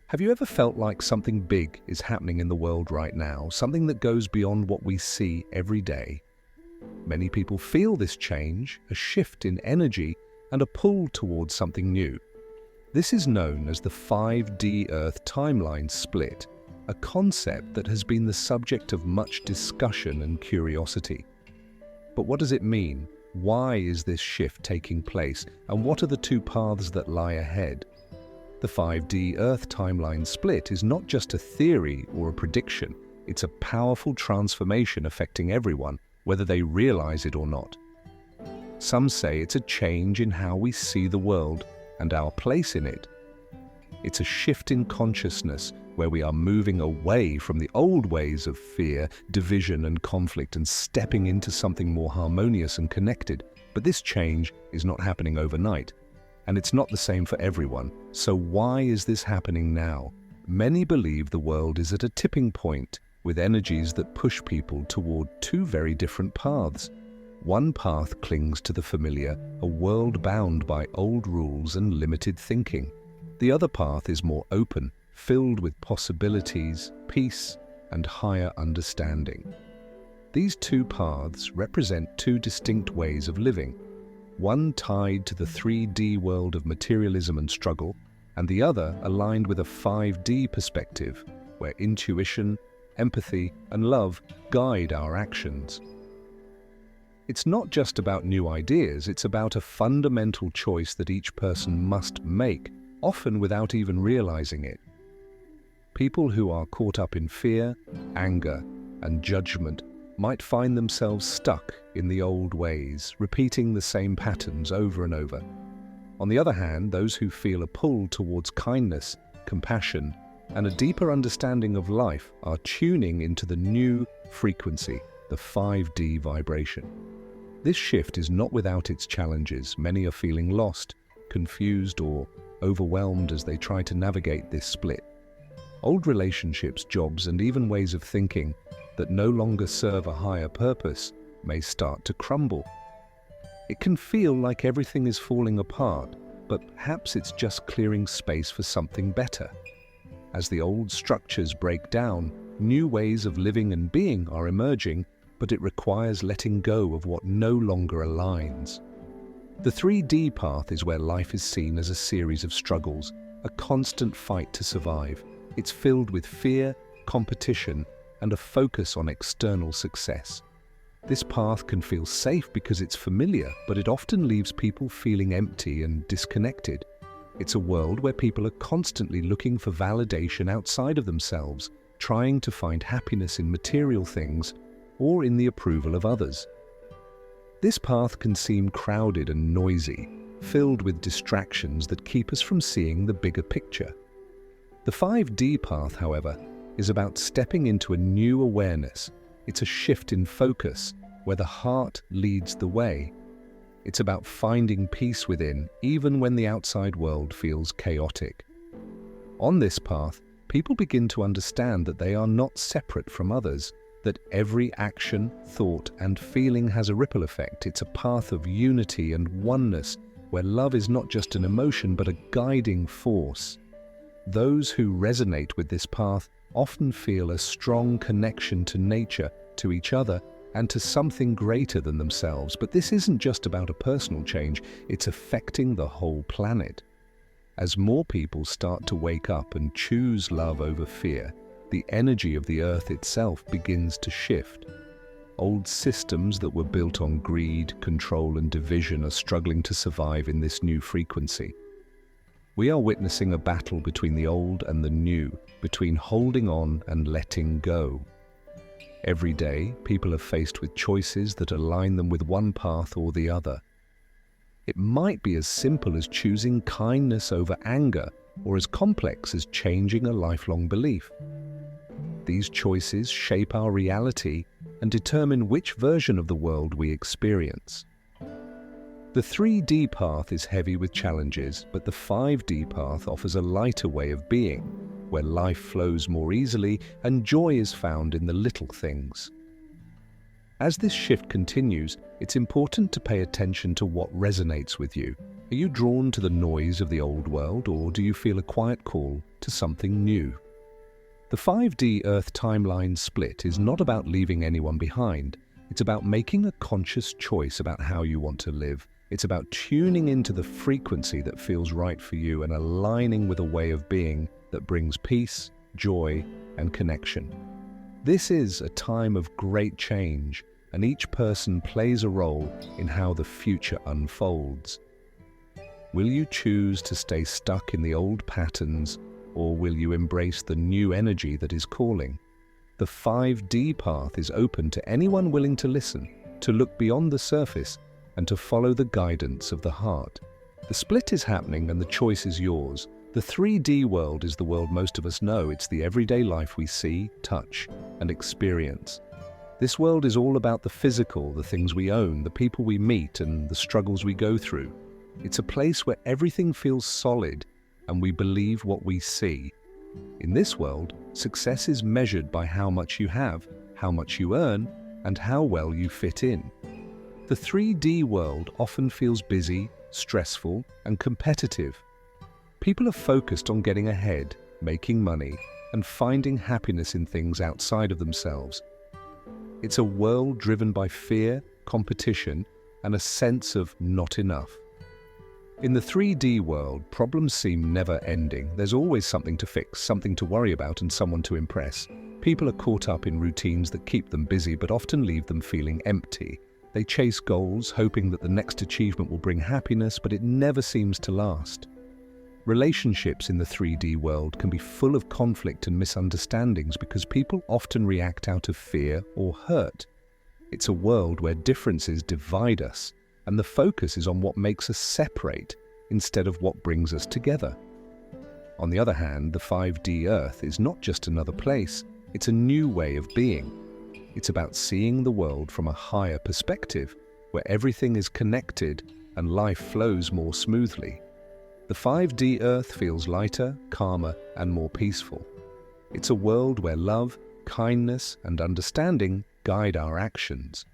Have you ever felt like something big is happening in the world right now, something that goes beyond what we see every day? Many people feel this change, a shift in energy, and a pull towards something new. This is known as the 5D Earth timeline split, a concept that has been the subject of much discussion and curiosity. But what does it mean? Why is this shift taking place? And what are the two paths that lie ahead? The 5D Earth timeline split is not just a theory or a prediction, it's a powerful transformation affecting everyone, whether they realize it or not. Some say it's a change in how we see the world and our place in it. It's a shift in consciousness where we are moving away from the old ways of fear, division and conflict and stepping into something more harmonious and connected. But this change is not happening overnight. And it's not the same for everyone. So why is this happening now? Many believe the world is at a tipping point, with energies that push people toward two very different paths. One path clings to the familiar, a world bound by old rules and limited thinking. The other path is more open, filled with possibilities, peace, and higher understanding. These two paths represent two distinct ways of living. One tied to the 3D world of materialism and struggle, and the other aligned with a 5D perspective, where intuition, empathy, and love guide our actions. It's not just about new ideas, it's about a fundamental choice that each person must make, often without even realizing it. People who are caught up in fear, anger, and judgment might find themselves stuck in the old ways, repeating the same patterns over and over. On the other hand, those who feel a pull towards kindness, compassion, and a deeper understanding of life are tuning into the new frequency, the 5D vibration. This shift is not without its challenges. Many are feeling lost, confused, or overwhelmed as they try to navigate this split. Old relationships, jobs, and even ways of thinking that no longer serve a higher purpose may start to crumble. It can feel like everything is falling apart, but perhaps it's just clearing space for something better. As the old structures break down, new ways of living and being are emerging, but it requires letting go of what no longer aligns. The 3D path is where life is seen as a series of struggles, a constant fight to survive. It's filled with fear, competition, and a focus on external success. This path can feel safe because it's familiar, but it often leaves people feeling empty and disconnected. It's a world where people are constantly looking for validation outside of themselves, trying to find happiness in material things or in the approval of others. This path can seem crowded and noisy, filled with distractions that keep us from seeing the bigger picture. The 5D path, however, is about stepping into a new awareness. It's a shift in focus, where the heart leads the way. It's about finding peace within, even when the outside world feels chaotic. On this path, people begin to understand that they are not separate from others, that every action, thought, and feeling has a ripple effect. It's a path of unity and oneness, where love is not just an emotion, but a guiding force. Those who resonate with this path often feel a strong connection to nature, to each other, and to something greater than themselves. But this isn't just about a personal change, it's affecting the whole planet. As more people start to wake up and choose love over fear, the energy of the earth itself begins to shift. Old systems that were built on greed, control, and division are struggling to survive in this new frequency. We are witnessing a battle between the old and the new, between holding on and letting go. Every day, people are faced with choices that align them with one path or the other. It might be as simple as choosing kindness over anger, or as complex as changing a lifelong belief. These choices shape our reality and determine which version of the world we experience. The 3D path is heavy with challenges, but the 5D path offers a lighter way of being, where life flows more easily and joy is found in the little things. As this shift continues, it's important to pay attention to what resonates with you. Are you drawn to the noise of the old world, or do you feel a quiet call to something new? The 5D Earth timeline split is not about leaving anyone behind. It's about making a conscious choice about how you want to live. It's about tuning into the frequency that feels right for you and aligning with a way of being that brings peace, joy, and connection. This is a time of great change, and each person plays a role in how the future unfolds. Will you choose to stay stuck in the old patterns, or will you embrace the new energy that is calling? The 5D path is open to anyone willing to listen, to look beyond the surface, and to follow the guidance of the heart. The split is happening and the choice is yours. The 3D world is the world most of us know. It's the everyday life we see, touch, and experience. This world is all about the physical, the things we own, the people we meet, and the struggles we go through. It's a place where everything feels solid and we believe what we see. In this world, success is measured by how much you have, how much you earn, and how well you fit in. The 3D world often feels busy, stressful, and competitive. People are focused on getting ahead, making money, and finding happiness in things outside of themselves. It's a world driven by fear, competition, and a sense of not enough. In the 3D world, problems seem never-ending. There's always something to fix, something to worry about, and someone to impress. People are caught up in routines that keep them busy but often leave them feeling empty. They chase goals, hoping that the next achievement will bring happiness, but it never seems to last. Relationships in the 3D world can be full of conflict and misunderstandings because people often react out of fear or hurt. It's a world where differences divide us, and the focus is on what makes us separate instead of what brings us together. On the other hand, the 5D Earth is not just another place, it's a new way of being. It's about seeing the world from a higher perspective, where everything is connected and life flows more smoothly. The 5D Earth feels lighter, calmer, and more peaceful. It's a world where love, kindness, and understanding guide our actions.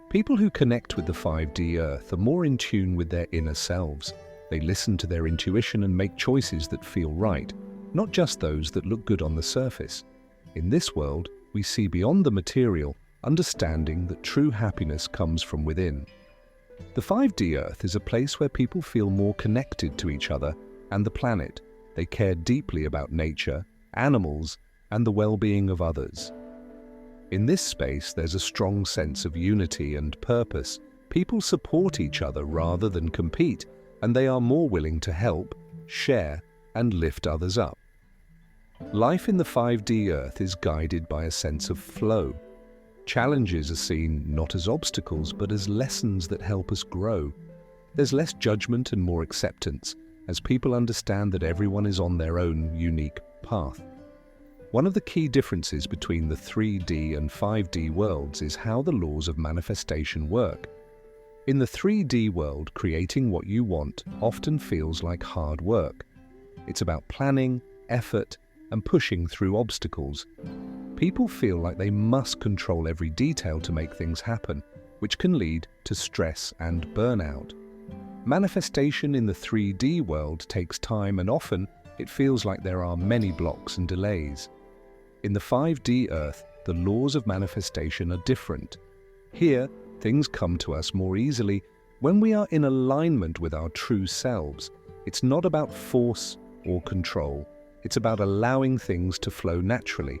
People who connect with the 5D Earth are more in tune with their inner selves. They listen to their intuition and make choices that feel right, not just those that look good on the surface. In this world, we see beyond the material, understanding that true happiness comes from within. The 5D Earth is a place where people feel more connected to each other and the planet. They care deeply about nature, animals, and the well-being of others. In this space, there's a strong sense of unity and purpose. People support each other rather than compete, and they are more willing to help, share, and lift others up. Life in the 5D Earth is guided by a sense of flow. Challenges are seen not as obstacles, but as lessons that help us grow. There's less judgment and more acceptance, as people understand that everyone is on their own unique path. One of the key differences between the 3D and 5D worlds is how the laws of manifestation work. In the 3D world, creating what you want often feels like hard work. It's about planning, effort, and pushing through obstacles. People feel like they must control every detail to make things happen, which can lead to stress and burnout. Manifestation in the 3D world takes time, and often it feels like there are many blocks and delays. In the 5D Earth, the laws of manifestation are different. Here, things come to us more easily when we are in alignment with our true selves. It's not about force or control. It's about allowing things to flow naturally.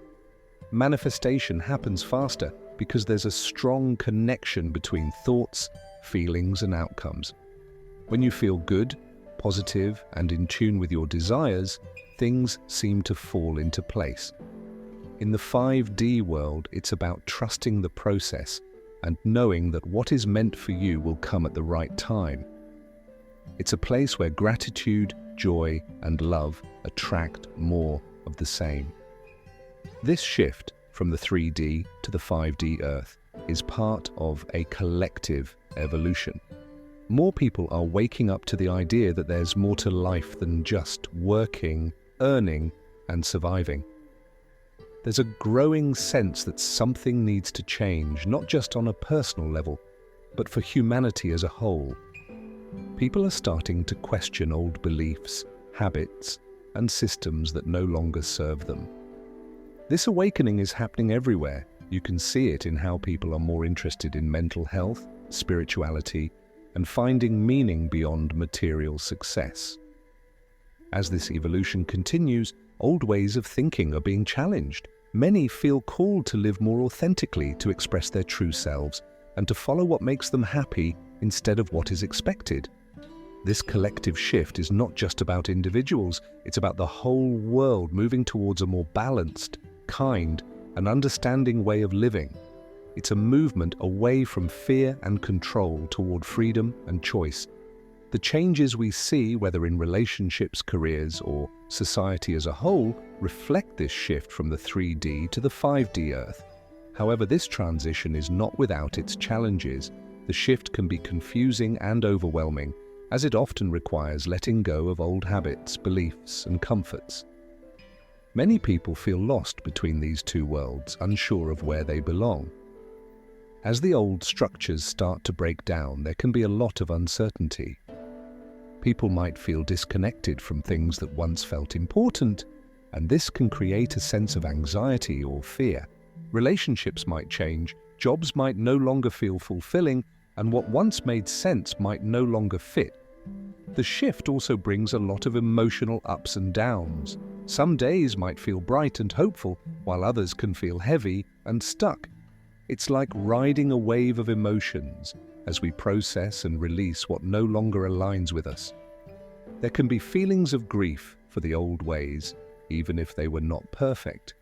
Manifestation happens faster because there's a strong connection between thoughts, feelings, and outcomes. When you feel good, positive, and in tune with your desires, things seem to fall into place. In the 5D world, it's about trusting the process and knowing that what is meant for you will come at the right time. It's a place where gratitude, joy, and love attract more of the same. This shift from the 3D to the 5D Earth is part of a collective evolution. More people are waking up to the idea that there's more to life than just working, earning, and surviving. There's a growing sense that something needs to change, not just on a personal level, but for humanity as a whole. People are starting to question old beliefs, habits, and systems that no longer serve them. This awakening is happening everywhere. You can see it in how people are more interested in mental health, spirituality, and finding meaning beyond material success. As this evolution continues, old ways of thinking are being challenged. Many feel called to live more authentically, to express their true selves, and to follow what makes them happy instead of what is expected. This collective shift is not just about individuals, it's about the whole world moving towards a more balanced, kind, and understanding way of living. It's a movement away from fear and control toward freedom and choice. The changes we see, whether in relationships, careers, or society as a whole, reflect this shift from the 3D to the 5D Earth. However, this transition is not without its challenges. The shift can be confusing and overwhelming, as it often requires letting go of old habits, beliefs, and comforts. Many people feel lost between these two worlds, unsure of where they belong. As the old structures start to break down, there can be a lot of uncertainty. People might feel disconnected from things that once felt important, and this can create a sense of anxiety or fear. Relationships might change, jobs might no longer feel fulfilling, and what once made sense might no longer fit. The shift also brings a lot of emotional ups and downs. Some days might feel bright and hopeful, while others can feel heavy and stuck. It's like riding a wave of emotions as we process and release what no longer aligns with us. There can be feelings of grief for the old ways, even if they were not perfect.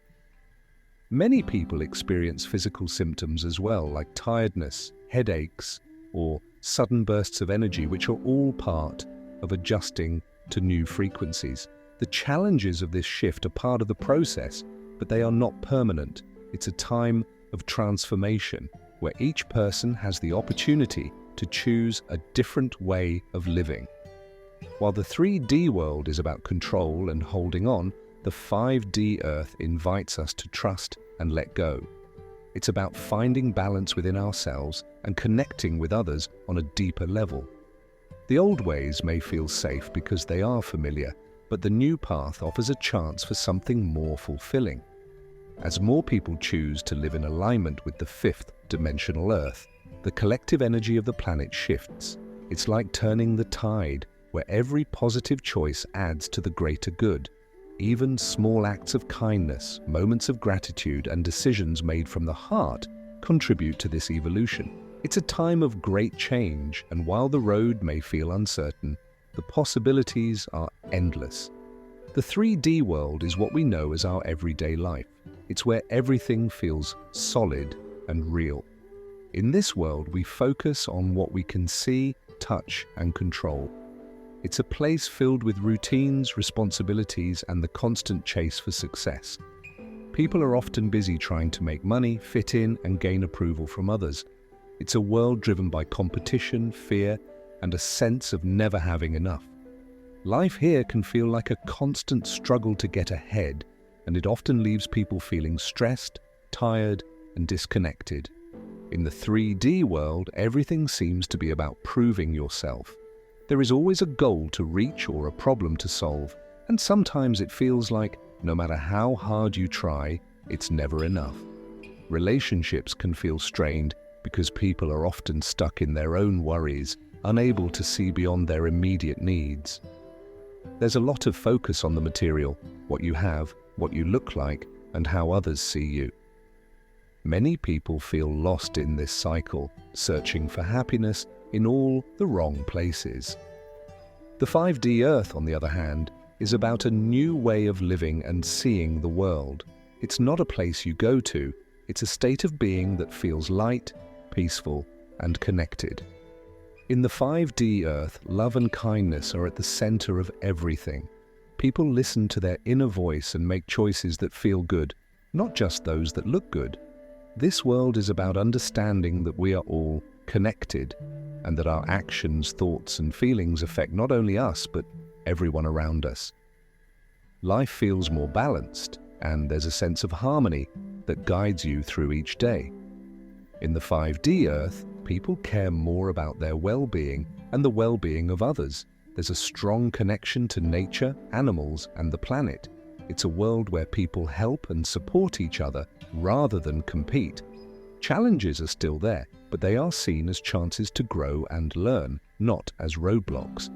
Many people experience physical symptoms as well, like tiredness, headaches, or sudden bursts of energy, which are all part of adjusting to new frequencies. The challenges of this shift are part of the process, but they are not permanent. It's a time of transformation where each person has the opportunity to choose a different way of living. While the 3D world is about control and holding on, the 5D Earth invites us to trust and let go. It's about finding balance within ourselves and connecting with others on a deeper level. The old ways may feel safe because they are familiar, but the new path offers a chance for something more fulfilling. As more people choose to live in alignment with the fifth dimensional Earth, the collective energy of the planet shifts. It's like turning the tide, where every positive choice adds to the greater good. Even small acts of kindness, moments of gratitude, and decisions made from the heart contribute to this evolution. It's a time of great change, and while the road may feel uncertain, the possibilities are endless. The 3D world is what we know as our everyday life. It's where everything feels solid and real. In this world, we focus on what we can see, touch, and control. It's a place filled with routines, responsibilities, and the constant chase for success. People are often busy trying to make money, fit in, and gain approval from others. It's a world driven by competition, fear, and a sense of never having enough. Life here can feel like a constant struggle to get ahead, and it often leaves people feeling stressed, tired, and disconnected. In the 3D world, everything seems to be about proving yourself. There is always a goal to reach or a problem to solve, and sometimes it feels like no matter how hard you try, it's never enough. Relationships can feel strained because people are often stuck in their own worries, unable to see beyond their immediate needs. There's a lot of focus on the material, what you have, what you look like, and how others see you. Many people feel lost in this cycle, searching for happiness in all the wrong places. The 5D Earth, on the other hand, is about a new way of living and seeing the world. It's not a place you go to, it's a state of being that feels light, peaceful, and connected. In the 5D Earth, love and kindness are at the center of everything. People listen to their inner voice and make choices that feel good, not just those that look good. This world is about understanding that we are all connected, and that our actions, thoughts, and feelings affect not only us, but everyone around us. Life feels more balanced, and there's a sense of harmony that guides you through each day. In the 5D Earth, people care more about their well-being and the well-being of others. There's a strong connection to nature, animals, and the planet. It's a world where people help and support each other rather than compete. Challenges are still there, but they are seen as chances to grow and learn, not as roadblocks.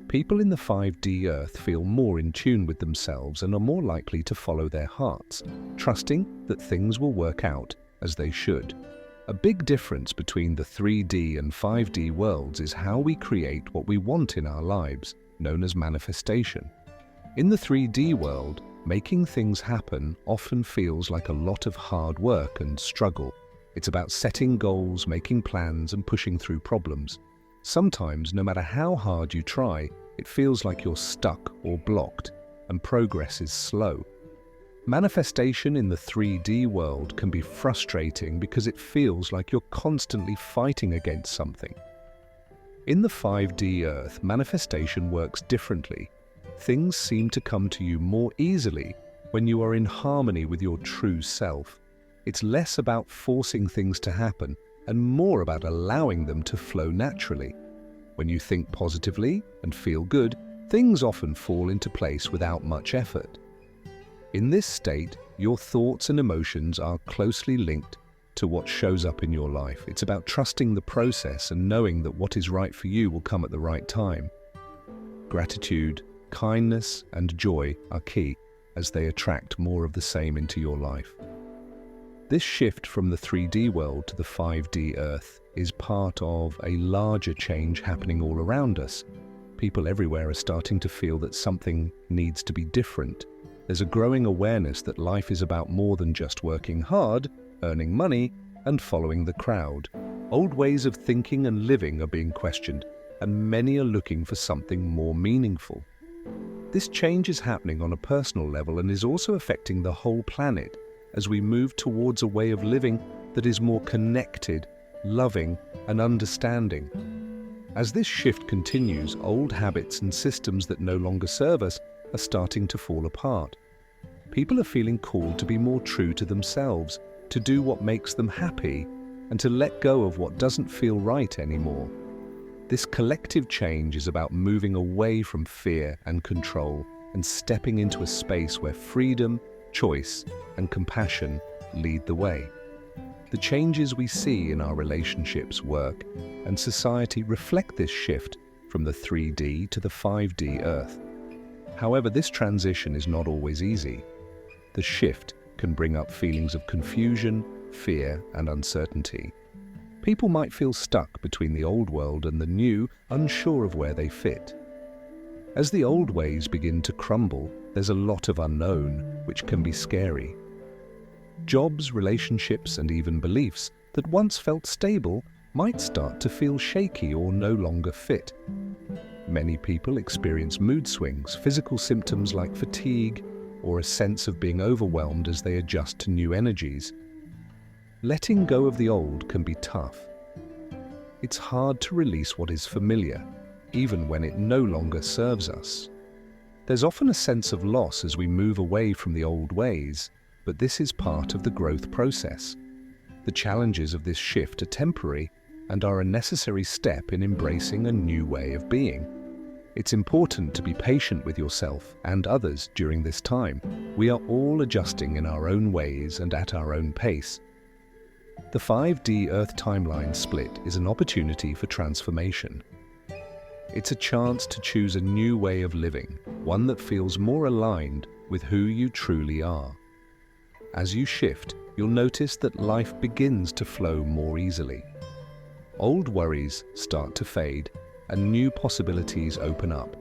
People in the 5D Earth feel more in tune with themselves and are more likely to follow their hearts, trusting that things will work out as they should. A big difference between the 3D and 5D worlds is how we create what we want in our lives, known as manifestation. In the 3D world, making things happen often feels like a lot of hard work and struggle. It's about setting goals, making plans, and pushing through problems. Sometimes, no matter how hard you try, it feels like you're stuck or blocked, and progress is slow. Manifestation in the 3D world can be frustrating because it feels like you're constantly fighting against something. In the 5D Earth, manifestation works differently. Things seem to come to you more easily when you are in harmony with your true self. It's less about forcing things to happen and more about allowing them to flow naturally. When you think positively and feel good, things often fall into place without much effort. In this state, your thoughts and emotions are closely linked to what shows up in your life. It's about trusting the process and knowing that what is right for you will come at the right time. Gratitude, kindness, and joy are key as they attract more of the same into your life. This shift from the 3D world to the 5D Earth is part of a larger change happening all around us. People everywhere are starting to feel that something needs to be different. There's a growing awareness that life is about more than just working hard, earning money, and following the crowd. Old ways of thinking and living are being questioned, and many are looking for something more meaningful. This change is happening on a personal level and is also affecting the whole planet as we move towards a way of living that is more connected, loving, and understanding. As this shift continues, old habits and systems that no longer serve us are starting to fall apart. People are feeling called to be more true to themselves, to do what makes them happy, and to let go of what doesn't feel right anymore. This collective change is about moving away from fear and control and stepping into a space where freedom, choice, and compassion lead the way. The changes we see in our relationships, work, and society reflect this shift from the 3D to the 5D Earth. However, this transition is not always easy. The shift can bring up feelings of confusion, fear, and uncertainty. People might feel stuck between the old world and the new, unsure of where they fit. As the old ways begin to crumble, there's a lot of unknown, which can be scary. Jobs, relationships, and even beliefs that once felt stable might start to feel shaky or no longer fit. Many people experience mood swings, physical symptoms like fatigue, or a sense of being overwhelmed as they adjust to new energies. Letting go of the old can be tough. It's hard to release what is familiar, even when it no longer serves us. There's often a sense of loss as we move away from the old ways, but this is part of the growth process. The challenges of this shift are temporary and are a necessary step in embracing a new way of being. It's important to be patient with yourself and others during this time. We are all adjusting in our own ways and at our own pace. The 5D Earth timeline split is an opportunity for transformation. It's a chance to choose a new way of living, one that feels more aligned with who you truly are. As you shift, you'll notice that life begins to flow more easily. Old worries start to fade, and new possibilities open up.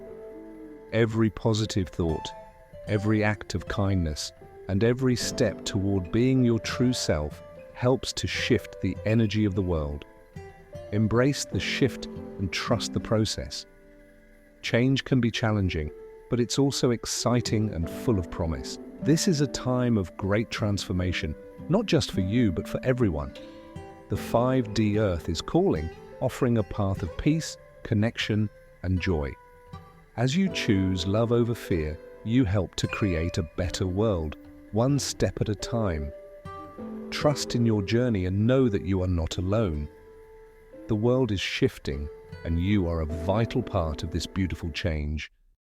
Every positive thought, every act of kindness, and every step toward being your true self helps to shift the energy of the world. Embrace the shift and trust the process. Change can be challenging, but it's also exciting and full of promise. This is a time of great transformation, not just for you, but for everyone. The 5D Earth is calling, offering a path of peace, connection, and joy. As you choose love over fear, you help to create a better world, one step at a time. Trust in your journey and know that you are not alone. The world is shifting, and you are a vital part of this beautiful change.